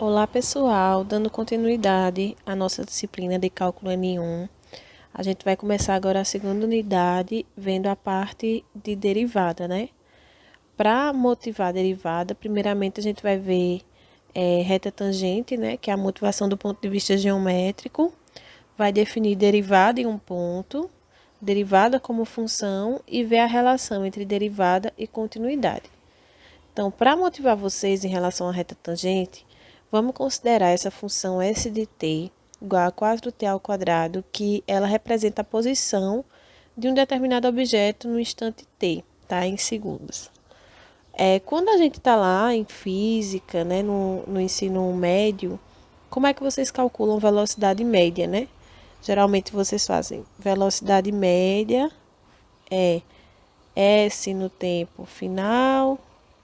Olá pessoal, dando continuidade à nossa disciplina de cálculo N1, a gente vai começar agora a segunda unidade, vendo a parte de derivada, né? Para motivar a derivada, primeiramente a gente vai ver reta tangente, né? Que é a motivação do ponto de vista geométrico, vai definir derivada em um ponto, derivada como função e ver a relação entre derivada e continuidade. Então, para motivar vocês em relação à reta tangente, vamos considerar essa função s de t igual a 4t ao quadrado, que ela representa a posição de um determinado objeto no instante t, tá? Em segundos. Quando a gente está lá em física, né, no ensino médio, como é que vocês calculam velocidade média, né? Geralmente vocês fazem velocidade média é s no tempo final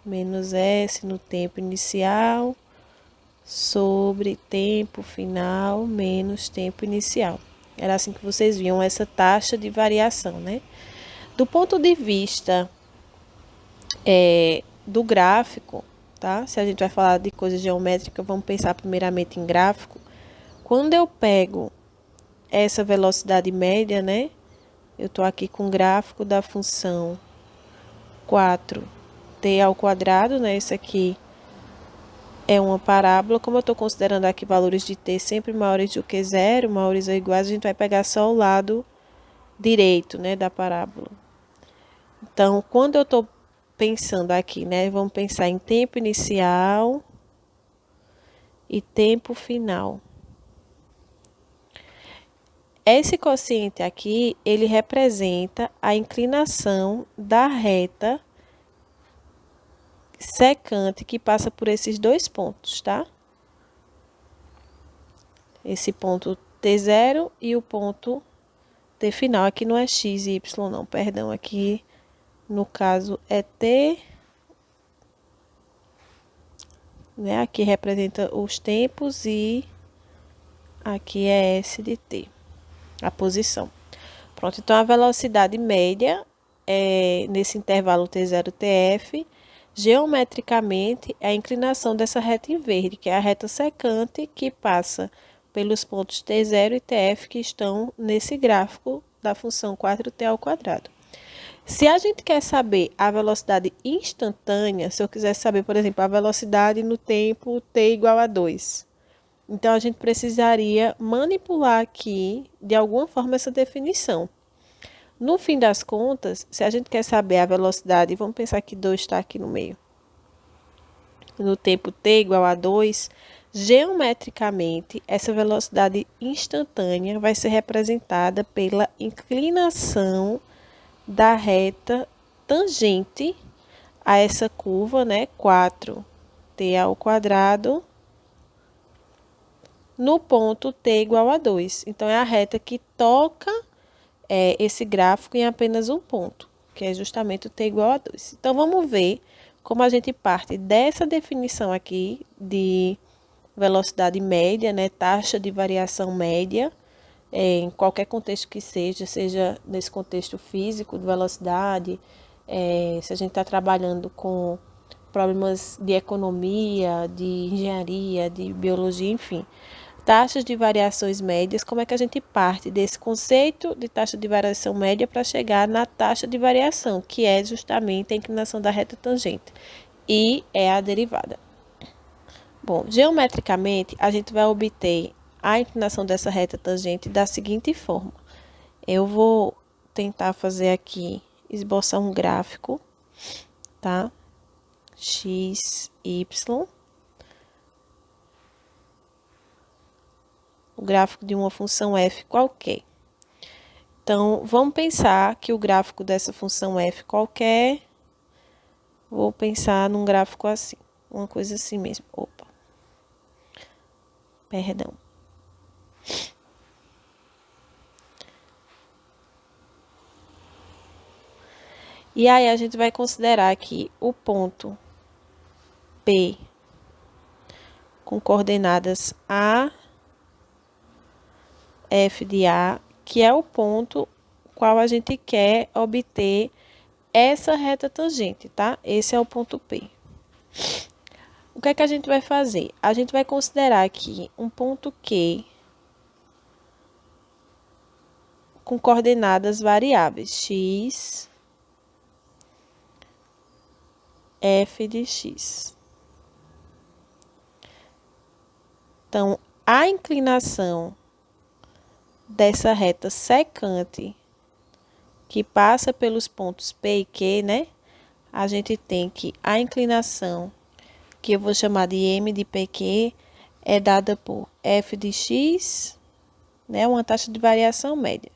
menos s no tempo inicial sobre tempo final menos tempo inicial. Era assim que vocês viam essa taxa de variação, né? Do ponto de vista do gráfico, tá? Se a gente vai falar de coisa geométrica, vamos pensar primeiramente em gráfico. Quando eu pego essa velocidade média, né? Eu estou aqui com o gráfico da função 4t ao quadrado, né? Isso aqui é uma parábola. Como eu estou considerando aqui valores de t sempre maiores do que zero, maiores ou iguais, a gente vai pegar só o lado direito, né, da parábola. Então, quando eu estou pensando aqui, né, vamos pensar em tempo inicial e tempo final. Esse quociente aqui, ele representa a inclinação da reta secante que passa por esses dois pontos, tá? Esse ponto T0 e o ponto T final. Aqui não é X e Y não, perdão. Aqui, no caso, é T. Né? Aqui representa os tempos e aqui é S de T, a posição. Pronto, então a velocidade média nesse intervalo T0-TF, geometricamente, é a inclinação dessa reta em verde, que é a reta secante que passa pelos pontos T0 e TF que estão nesse gráfico da função 4t ao quadrado. Se a gente quer saber a velocidade instantânea, se eu quiser saber, por exemplo, a velocidade no tempo t igual a 2, então a gente precisaria manipular aqui, de alguma forma, essa definição. No fim das contas, se a gente quer saber a velocidade, vamos pensar que 2 está aqui no meio. No tempo t igual a 2, geometricamente, essa velocidade instantânea vai ser representada pela inclinação da reta tangente a essa curva, né, 4t ao quadrado, no ponto t igual a 2. Então, é a reta que toca esse gráfico em apenas um ponto, que é justamente o t igual a 2. Então, vamos ver como a gente parte dessa definição aqui de velocidade média, né, taxa de variação média, em qualquer contexto que seja nesse contexto físico de velocidade, se a gente está trabalhando com problemas de economia, de engenharia, de biologia, enfim. Taxas de variações médias, como é que a gente parte desse conceito de taxa de variação média para chegar na taxa de variação, que é justamente a inclinação da reta tangente, e é a derivada. Bom, geometricamente, a gente vai obter a inclinação dessa reta tangente da seguinte forma. Eu vou tentar fazer aqui, esboçar um gráfico, tá? X, Y. O gráfico de uma função f qualquer. Então, vamos pensar que o gráfico dessa função f qualquer, vou pensar num gráfico assim, uma coisa assim mesmo. Opa, perdão. E aí, a gente vai considerar aqui o ponto P com coordenadas A, F de A, que é o ponto qual a gente quer obter essa reta tangente, tá? Esse é o ponto P. o que é que a gente vai fazer? A gente vai considerar aqui um ponto Q com coordenadas variáveis, x, f de x. Então, a inclinação dessa reta secante que passa pelos pontos P e Q, né? A gente tem que a inclinação, que eu vou chamar de M de PQ, é dada por f de x, né? Uma taxa de variação média.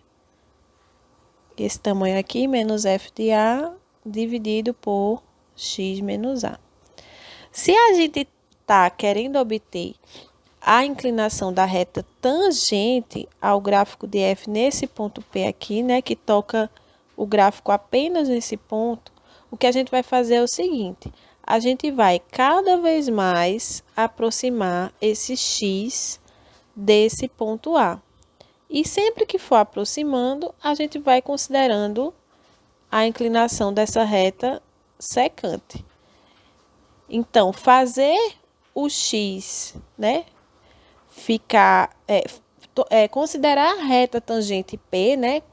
Esse tamanho aqui, menos f de A, dividido por x menos A. Se a gente está querendo obter a inclinação da reta tangente ao gráfico de f nesse ponto P aqui, né, que toca o gráfico apenas nesse ponto, o que a gente vai fazer é o seguinte: a gente vai cada vez mais aproximar esse x desse ponto A. E sempre que for aproximando, a gente vai considerando a inclinação dessa reta secante. Então, fazer o x, né, considerar a reta tangente P, né,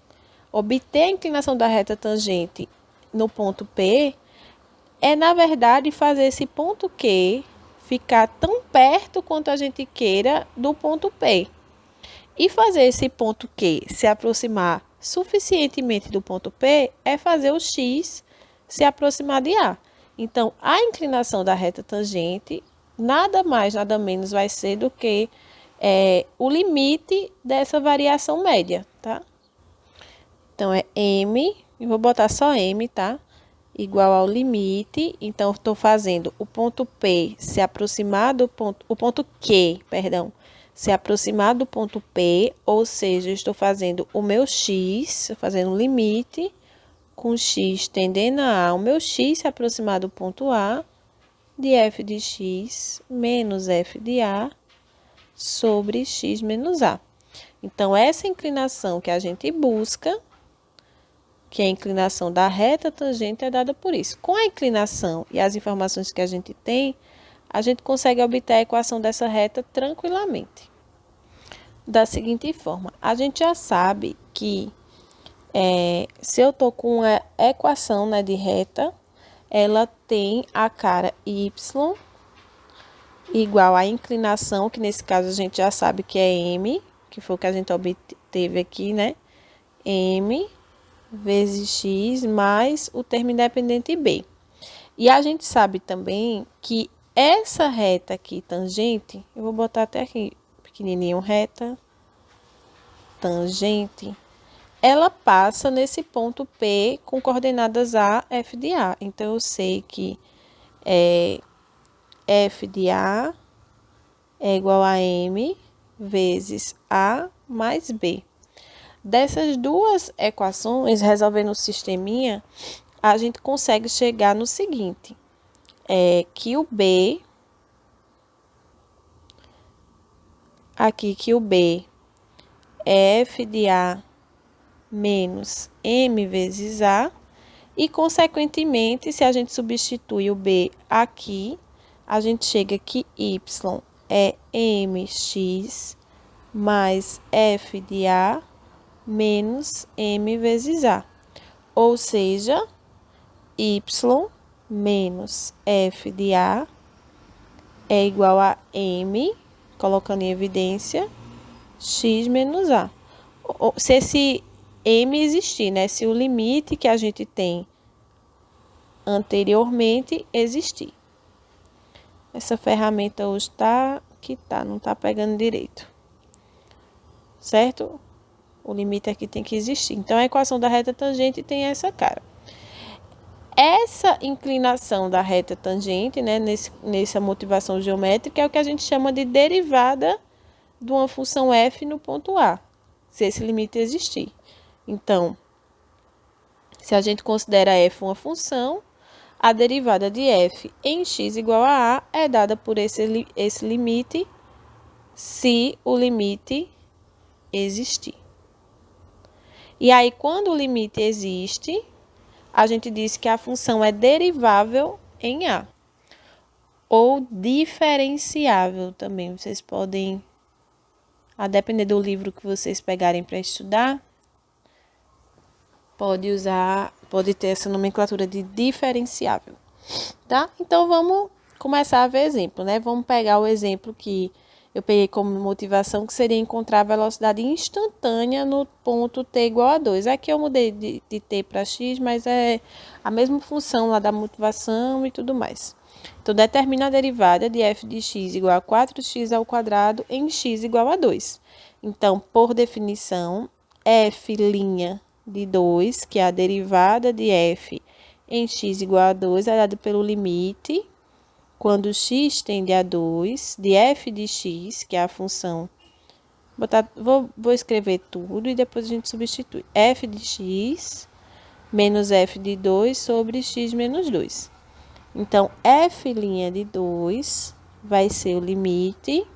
obter a inclinação da reta tangente no ponto P, é, na verdade, fazer esse ponto Q ficar tão perto quanto a gente queira do ponto P. E fazer esse ponto Q se aproximar suficientemente do ponto P é fazer o x se aproximar de A. Então, a inclinação da reta tangente nada mais, nada menos vai ser do que o limite dessa variação média, tá? Então, é M, eu vou botar só M, tá? Igual ao limite, então, estou fazendo o ponto P se aproximar do ponto, o ponto Q, perdão, se aproximar do ponto P, ou seja, eu estou fazendo o meu x, fazendo um limite, com x tendendo a o meu x se aproximar do ponto A, de f de x menos f de A, sobre x menos A. Então, essa inclinação que a gente busca, que é a inclinação da reta tangente, é dada por isso. Com a inclinação e as informações que a gente tem, a gente consegue obter a equação dessa reta tranquilamente. Da seguinte forma, a gente já sabe que se eu estou com uma equação, né, de reta, ela tem a cara y igual à inclinação, que nesse caso a gente já sabe que é m, que foi o que a gente obteve aqui, né? M vezes x mais o termo independente b. E a gente sabe também que essa reta aqui, tangente, eu vou botar até aqui pequenininho, reta tangente, ela passa nesse ponto P com coordenadas A, F de A. Então, eu sei que F de A é igual a M vezes A mais B. Dessas duas equações, resolvendo o sisteminha, a gente consegue chegar no seguinte, que o B, aqui que o B é F de A menos M vezes A, e, consequentemente, se a gente substitui o B aqui, a gente chega que Y é mx mais F de A menos M vezes A. Ou seja, Y menos F de A é igual a M, colocando em evidência, x menos A. Se esse M existir, né? Se o limite que a gente tem anteriormente existir. Essa ferramenta hoje não está pegando direito. Certo? O limite aqui tem que existir. Então, a equação da reta tangente tem essa cara. Essa inclinação da reta tangente, né, nessa motivação geométrica, é o que a gente chama de derivada de uma função f no ponto A, se esse limite existir. Então, se a gente considera f uma função, a derivada de f em x igual a A é dada por esse limite, se o limite existir. E aí, quando o limite existe, a gente diz que a função é derivável em A. ou diferenciável também. Vocês podem, a depender do livro que vocês pegarem para estudar, pode ter essa nomenclatura de diferenciável, tá? Então, vamos começar a ver exemplo, né? Vamos pegar o exemplo que eu peguei como motivação, que seria encontrar a velocidade instantânea no ponto t igual a 2. Aqui eu mudei de t para x, mas é a mesma função lá da motivação e tudo mais. Então, determina a derivada de f de x igual a 4x ao quadrado em x igual a 2. Então, por definição, f' de 2, que é a derivada de f em x igual a 2, é dado pelo limite, quando x tende a 2, de f de x, que é a função. Vou escrever tudo e depois a gente substitui. F de x menos f de 2 sobre x menos 2. Então, f' de 2 vai ser o limite,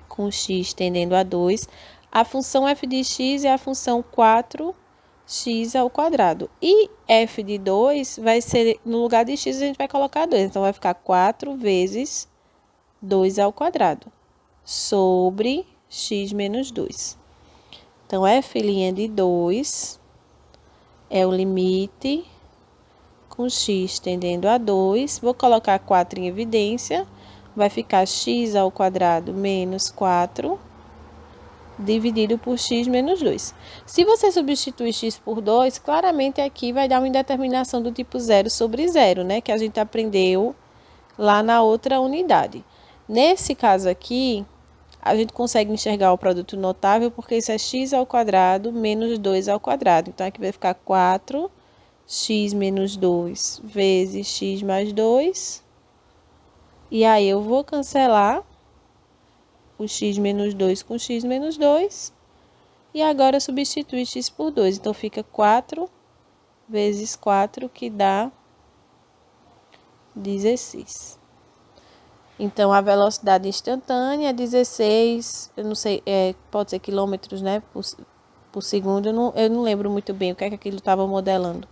com x tendendo a 2. A função f de x é a função 4x ao quadrado. E f de 2 vai ser, no lugar de x, a gente vai colocar 2. Então, vai ficar 4 vezes 2 ao quadrado, sobre x menos 2. Então, f' de 2 é o limite, com x tendendo a 2. Vou colocar 4 em evidência. Vai ficar x ao quadrado menos 4 dividido por x menos 2. Se você substituir x por 2, claramente aqui vai dar uma indeterminação do tipo 0 sobre 0, né? Que a gente aprendeu lá na outra unidade. Nesse caso aqui, a gente consegue enxergar o produto notável porque isso é x ao quadrado menos 2 ao quadrado. Então, aqui vai ficar 4x menos 2 vezes x mais 2. E aí, eu vou cancelar o x menos 2 com x menos 2. E agora, substituir x por 2. Então, fica 4 vezes 4, que dá 16. Então, a velocidade instantânea é 16, eu não sei, pode ser quilômetros, né, por segundo. Eu não lembro muito bem o que é que aquilo estava modelando.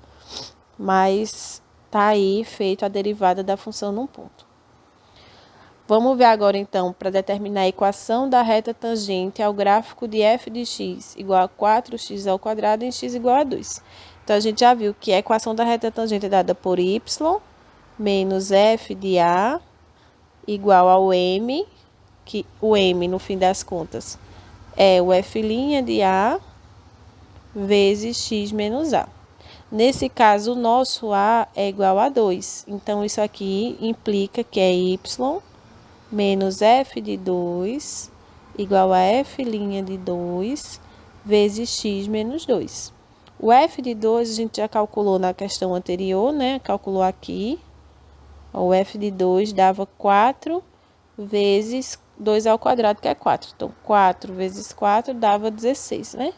Mas tá aí feito a derivada da função num ponto. Vamos ver agora, então, para determinar a equação da reta tangente ao gráfico de f de x igual a 4x ao quadrado em x igual a 2. Então, a gente já viu que a equação da reta tangente é dada por y menos f de a igual ao m, que o m, no fim das contas, é o f' de a vezes x menos a. Nesse caso, o nosso a é igual a 2. Então, isso aqui implica que é y menos f de 2 igual a f' de 2 vezes x menos 2. O f de 2 a gente já calculou na questão anterior, né? Calculou aqui. O f de 2 dava 4 vezes 2 ao quadrado, que é 4. Então, 4 vezes 4 dava 16, né?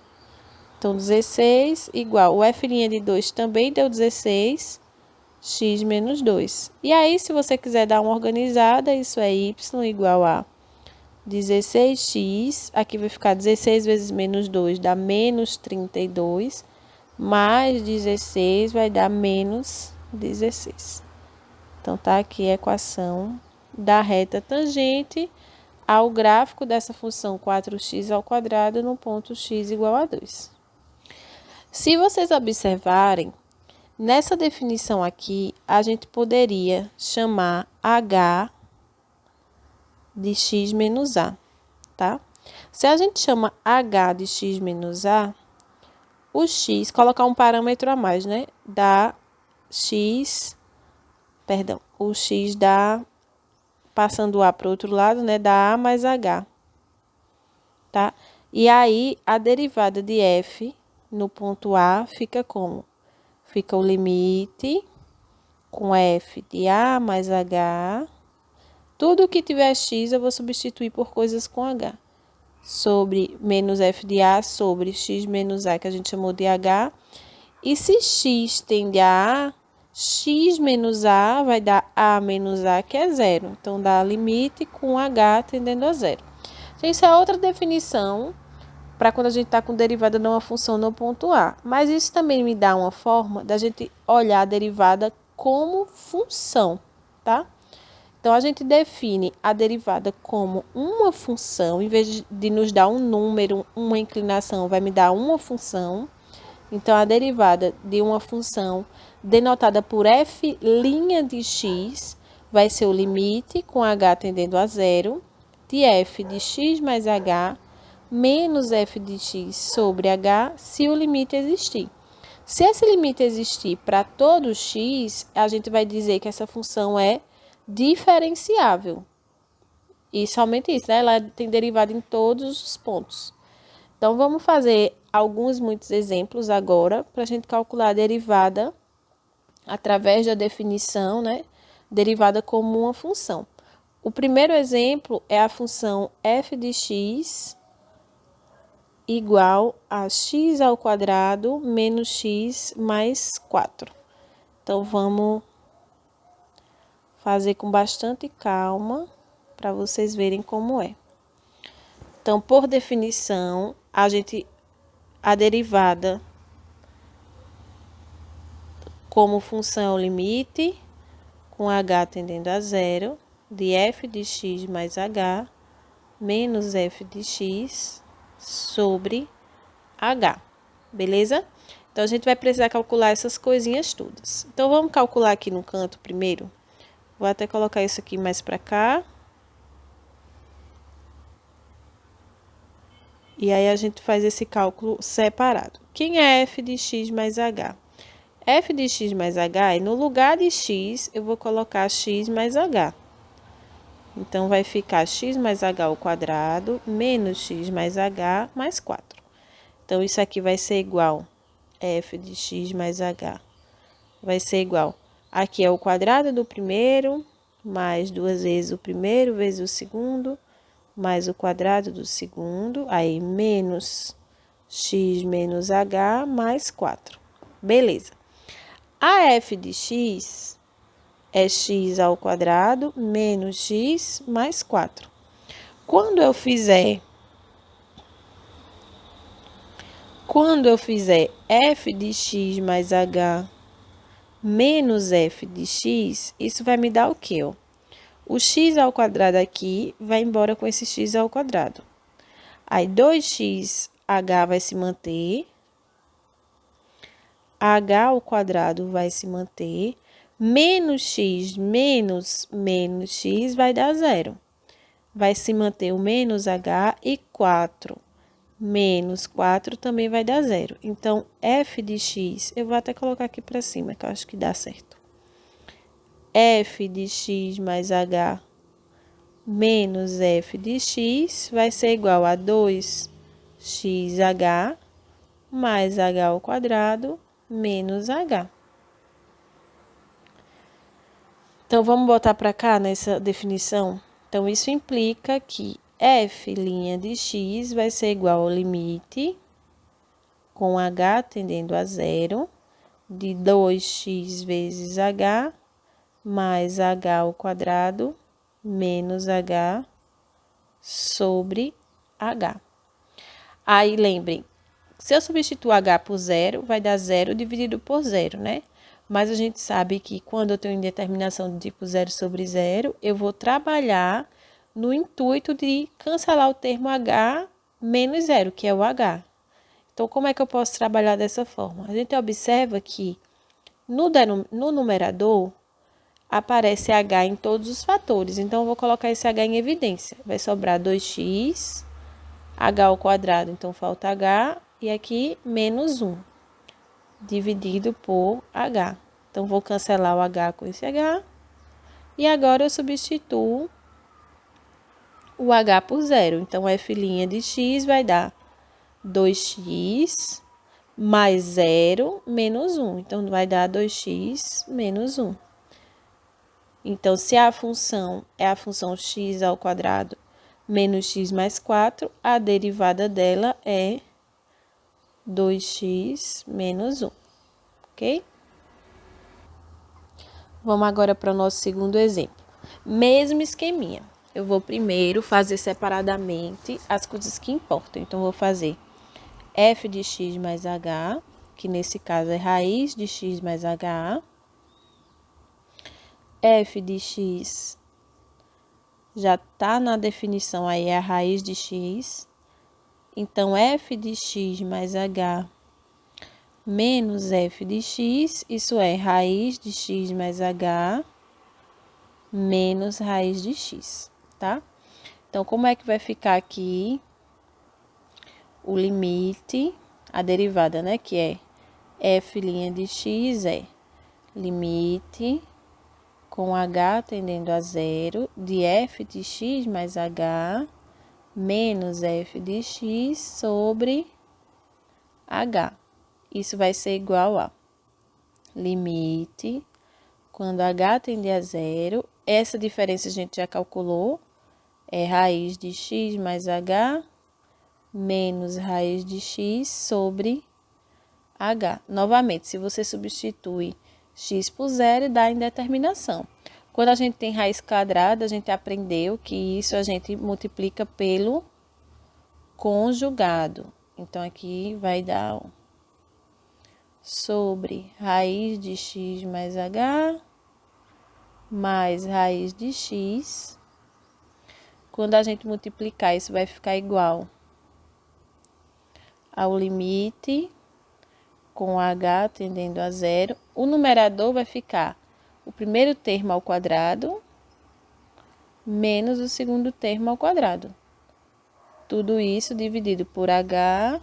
Então, 16 igual. O f' de 2 também deu 16, x menos 2. E aí, se você quiser dar uma organizada, isso é y igual a 16x. Aqui vai ficar 16 vezes menos 2 dá menos 32. Mais 16 vai dar menos 16. Então, tá aqui a equação da reta tangente ao gráfico dessa função 4x ao quadrado no ponto x igual a 2. Se vocês observarem, nessa definição aqui, a gente poderia chamar h de x menos a, tá? Se a gente chama h de x menos a, o x, colocar um parâmetro a mais, né? O x dá, passando o a para o outro lado, né? Dá a mais h, tá? E aí, a derivada de f no ponto A fica como? Fica o limite com f de a mais h. Tudo que tiver x eu vou substituir por coisas com h. Sobre menos f de a sobre x menos a, que a gente chamou de h. E se x tende a x menos a vai dar a menos a, que é zero. Então, dá limite com h tendendo a zero. Então, isso é outra definição para quando a gente está com derivada de uma função no ponto A. Mas isso também me dá uma forma da gente olhar a derivada como função, tá? Então, a gente define a derivada como uma função, em vez de nos dar um número, uma inclinação, vai me dar uma função. Então, a derivada de uma função denotada por f' de x vai ser o limite com h tendendo a zero de f de x mais h menos f de x sobre h, se o limite existir. Se esse limite existir para todo x, a gente vai dizer que essa função é diferenciável. E somente isso, né? Ela tem derivada em todos os pontos. Então, vamos fazer muitos exemplos agora, para a gente calcular a derivada através da definição, né? Derivada como uma função. O primeiro exemplo é a função f de x igual a x ao quadrado menos x mais 4. Então, vamos fazer com bastante calma para vocês verem como é. Então, por definição, a derivada como função limite com h tendendo a zero de f de x mais h menos f de x sobre h, beleza? Então, a gente vai precisar calcular essas coisinhas todas. Então, vamos calcular aqui no canto primeiro. Vou até colocar isso aqui mais para cá. E aí, a gente faz esse cálculo separado. Quem é f de x mais h? F de x mais h, no lugar de x, eu vou colocar x mais h. Então, vai ficar x mais h ao quadrado menos x mais h mais 4. Então, isso aqui vai ser igual a f de x mais h. Vai ser igual. Aqui é o quadrado do primeiro, mais 2 vezes o primeiro, vezes o segundo, mais o quadrado do segundo, aí menos x menos h mais 4. Beleza. A f de x é x ao quadrado menos x mais 4. Quando eu fizer f de x mais h menos f de x, isso vai me dar o quê? Ó? O x ao quadrado aqui vai embora com esse x ao quadrado. Aí, 2xh vai se manter. H ao quadrado vai se manter. Menos x menos x vai dar zero. Vai se manter o menos h e 4 menos 4 também vai dar zero. Então, f de x, eu vou até colocar aqui para cima, que eu acho que dá certo. F de x mais h menos f de x vai ser igual a 2xh mais h ao quadrado menos h. Então, vamos botar para cá nessa definição? Então, isso implica que f' de x vai ser igual ao limite com h tendendo a zero de 2x vezes h mais h ao quadrado menos h sobre h. Aí, lembrem, se eu substituir h por zero, vai dar zero dividido por zero, né? Mas a gente sabe que quando eu tenho indeterminação do tipo zero sobre zero, eu vou trabalhar no intuito de cancelar o termo h menos zero, que é o h. Então, como é que eu posso trabalhar dessa forma? A gente observa que no numerador aparece h em todos os fatores. Então, eu vou colocar esse h em evidência. Vai sobrar 2x, h ao quadrado, então falta h, e aqui menos 1, dividido por h. Então, vou cancelar o h com esse h. E agora, eu substituo o h por zero. Então, f' de x vai dar 2x mais 0 menos 1. Então, vai dar 2x menos 1. Então, se a função é a função x ao quadrado menos x mais 4, a derivada dela é 2x menos 1, ok? Vamos agora para o nosso segundo exemplo. Mesmo esqueminha. Eu vou primeiro fazer separadamente as coisas que importam. Então, vou fazer f de x mais h, que nesse caso é raiz de x mais h. F de x já está na definição aí a raiz de x. Então, f de x mais h menos f de x, isso é raiz de x mais h menos raiz de x, tá? Então, como é que vai ficar aqui o limite, a derivada, né? Que é f' de x é limite com h tendendo a zero de f de x mais h menos f de x sobre h. Isso vai ser igual a limite, quando h tende a zero, essa diferença a gente já calculou, é raiz de x mais h menos raiz de x sobre h. Novamente, se você substitui x por zero, dá indeterminação. Quando a gente tem raiz quadrada, a gente aprendeu que isso a gente multiplica pelo conjugado. Então, aqui vai dar sobre raiz de x mais h mais raiz de x. Quando a gente multiplicar, isso vai ficar igual ao limite com h tendendo a zero. O numerador vai ficar o primeiro termo ao quadrado menos o segundo termo ao quadrado. Tudo isso dividido por h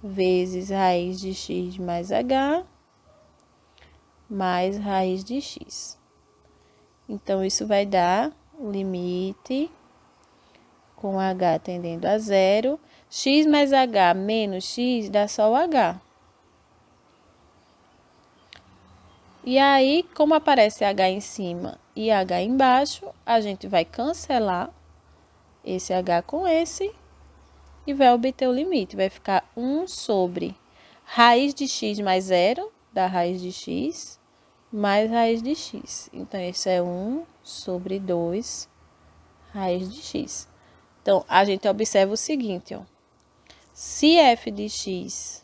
vezes raiz de x mais h mais raiz de x. Então, isso vai dar o limite com h tendendo a zero. X mais h menos x dá só o h. E aí, como aparece h em cima e h embaixo, a gente vai cancelar esse h com esse e vai obter o limite. Vai ficar 1 sobre raiz de x mais zero, da raiz de x, mais raiz de x. Então, esse é 1 sobre 2 raiz de x. Então, a gente observa o seguinte, ó. Se f de x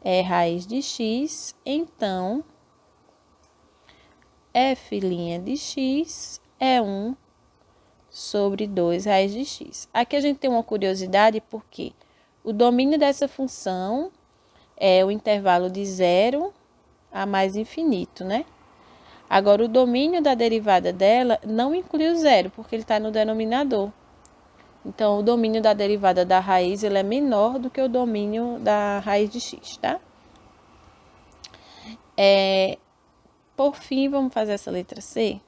é raiz de x, então f' de x é 1 sobre 2 raiz de x. Aqui a gente tem uma curiosidade porque o domínio dessa função é o intervalo de 0 a mais infinito, né? Agora, o domínio da derivada dela não inclui o zero, porque ele está no denominador. Então, o domínio da derivada da raiz ele é menor do que o domínio da raiz de x, tá? Por fim, vamos fazer essa letra C.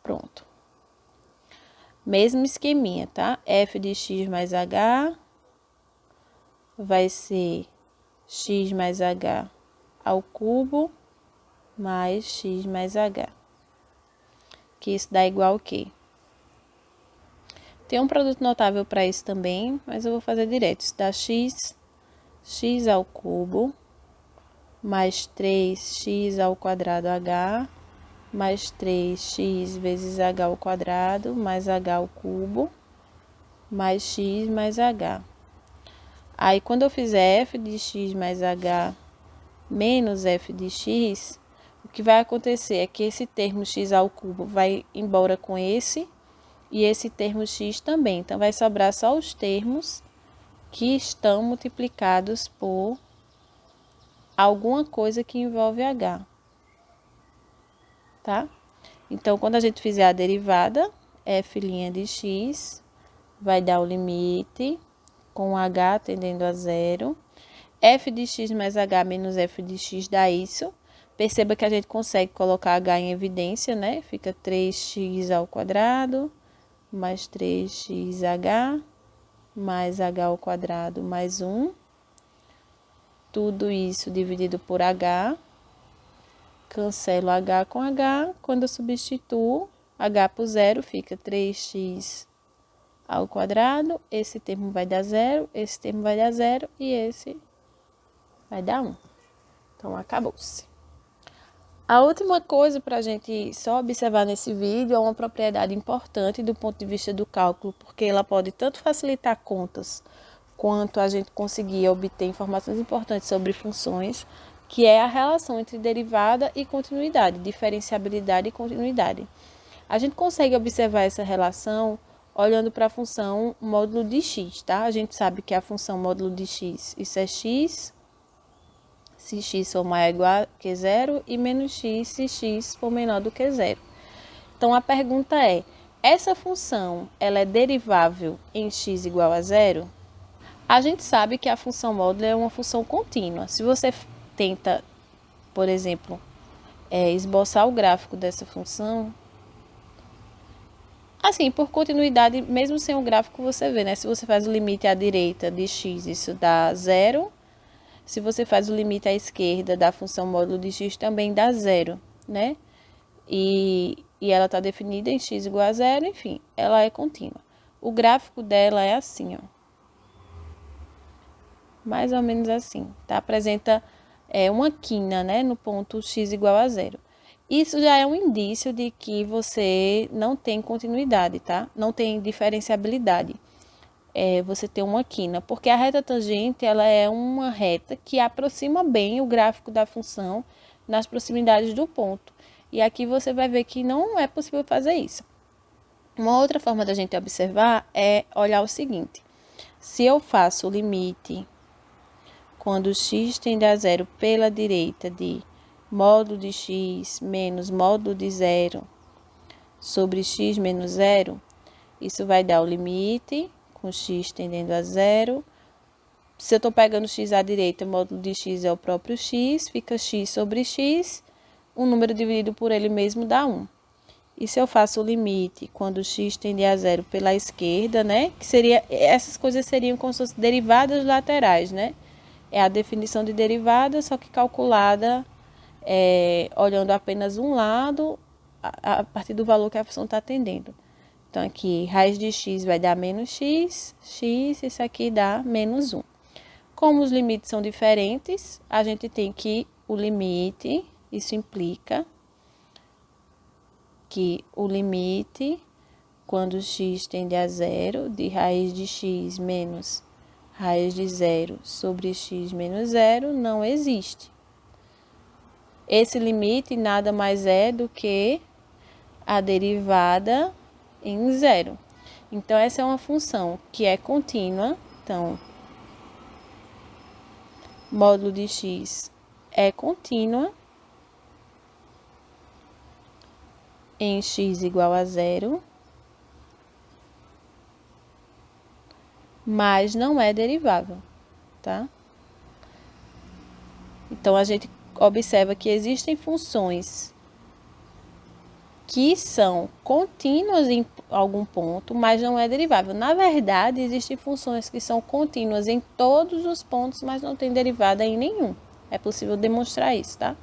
Pronto. Mesmo esqueminha, tá? F de x mais h vai ser x mais h ao cubo mais x mais h. Que isso dá igual o quê? Tem um produto notável para isso também, mas eu vou fazer direto. Isso dá x ao cubo mais 3x ao quadrado h mais 3x vezes h ao quadrado mais h ao cubo mais x mais h. Aí, quando eu fizer f de x mais h menos f de x, o que vai acontecer é que esse termo x ao cubo vai embora com esse e esse termo x também. Então, vai sobrar só os termos que estão multiplicados por alguma coisa que envolve h, tá? Então, quando a gente fizer a derivada, f' de x vai dar o limite com h tendendo a zero. F de x mais h menos f de x dá isso. Perceba que a gente consegue colocar h em evidência, né? Fica 3x ao quadrado mais 3xh mais h ao quadrado mais 1. Tudo isso dividido por h. Cancelo h com h. Quando eu substituo h por zero, fica 3x ao quadrado. Esse termo vai dar zero, esse termo vai dar zero e esse vai dar 1. Então, acabou-se. A última coisa para a gente só observar nesse vídeo é uma propriedade importante do ponto de vista do cálculo, porque ela pode tanto facilitar contas quanto a gente conseguir obter informações importantes sobre funções, que é a relação entre derivada e continuidade, diferenciabilidade e continuidade. A gente consegue observar essa relação olhando para a função módulo de x, tá? A gente sabe que a função módulo de x, isso é x, se x for maior ou igual que zero, e menos x se x for menor do que zero. Então, a pergunta é, essa função, ela é derivável em x igual a zero? A gente sabe que a função módulo é uma função contínua. Se você tenta, por exemplo, esboçar o gráfico dessa função, assim, por continuidade, mesmo sem o gráfico, você vê, né? Se você faz o limite à direita de x, isso dá zero. Se você faz o limite à esquerda da função módulo de x, também dá zero, né? E ela está definida em x igual a zero, enfim, ela é contínua. O gráfico dela é assim, ó. Mais ou menos assim, tá? Apresenta uma quina, né, no ponto x igual a zero. Isso já é um indício de que você não tem continuidade, tá? Não tem diferenciabilidade. Você tem uma quina, porque a reta tangente, ela é uma reta que aproxima bem o gráfico da função nas proximidades do ponto. E aqui você vai ver que não é possível fazer isso. Uma outra forma da gente observar é olhar o seguinte. Se eu faço o limite quando x tende a zero pela direita de módulo de x menos módulo de zero sobre x menos zero, isso vai dar o limite com x tendendo a zero. Se eu estou pegando x à direita, o módulo de x é o próprio x, fica x sobre x, o número dividido por ele mesmo dá 1. E se eu faço o limite quando x tende a zero pela esquerda, né? Que seria, essas coisas seriam como se fossem derivadas laterais, né? É a definição de derivada, só que calculada olhando apenas um lado, a partir do valor que a função está atendendo. Então, aqui, raiz de x vai dar menos x, isso aqui dá menos 1. Como os limites são diferentes, a gente tem que o limite, isso implica que o limite, quando x tende a zero, de raiz de x menos raiz de zero sobre x menos zero, não existe. Esse limite nada mais é do que a derivada em zero. Então, essa é uma função que é contínua. Então, módulo de x é contínua em x igual a zero, mas não é derivável, tá? Então, a gente observa que existem funções que são contínuas em algum ponto, mas não é derivável. Na verdade, existem funções que são contínuas em todos os pontos, mas não tem derivada em nenhum. É possível demonstrar isso, tá?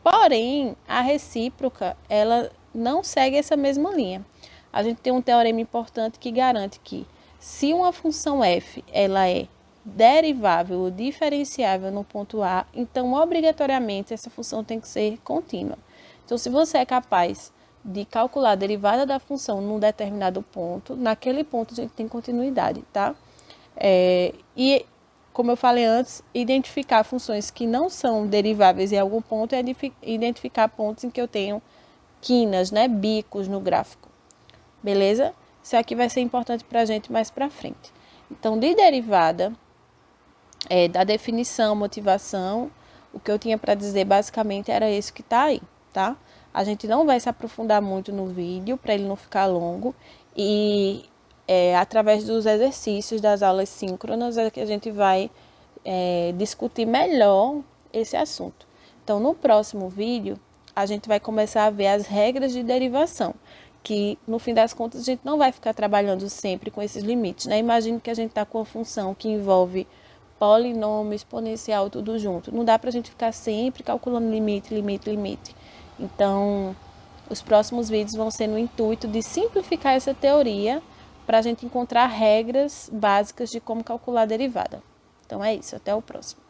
Porém, a recíproca, ela não segue essa mesma linha. A gente tem um teorema importante que garante que se uma função f, ela é derivável ou diferenciável no ponto A, então, obrigatoriamente, essa função tem que ser contínua. Então, se você é capaz de calcular a derivada da função num determinado ponto, naquele ponto a gente tem continuidade, tá? E, como eu falei antes, identificar funções que não são deriváveis em algum ponto é identificar pontos em que eu tenho quinas, né, bicos no gráfico. Beleza? Isso aqui vai ser importante para a gente mais para frente. Então, de derivada, da definição, motivação, o que eu tinha para dizer basicamente era isso que está aí, tá? A gente não vai se aprofundar muito no vídeo para ele não ficar longo e através dos exercícios das aulas síncronas é que a gente vai discutir melhor esse assunto. Então, no próximo vídeo, a gente vai começar a ver as regras de derivação, que no fim das contas a gente não vai ficar trabalhando sempre com esses limites, né? Imagine que a gente está com uma função que envolve polinômio, exponencial, tudo junto. Não dá para a gente ficar sempre calculando limite. Então, os próximos vídeos vão ser no intuito de simplificar essa teoria para a gente encontrar regras básicas de como calcular a derivada. Então, é isso. Até o próximo.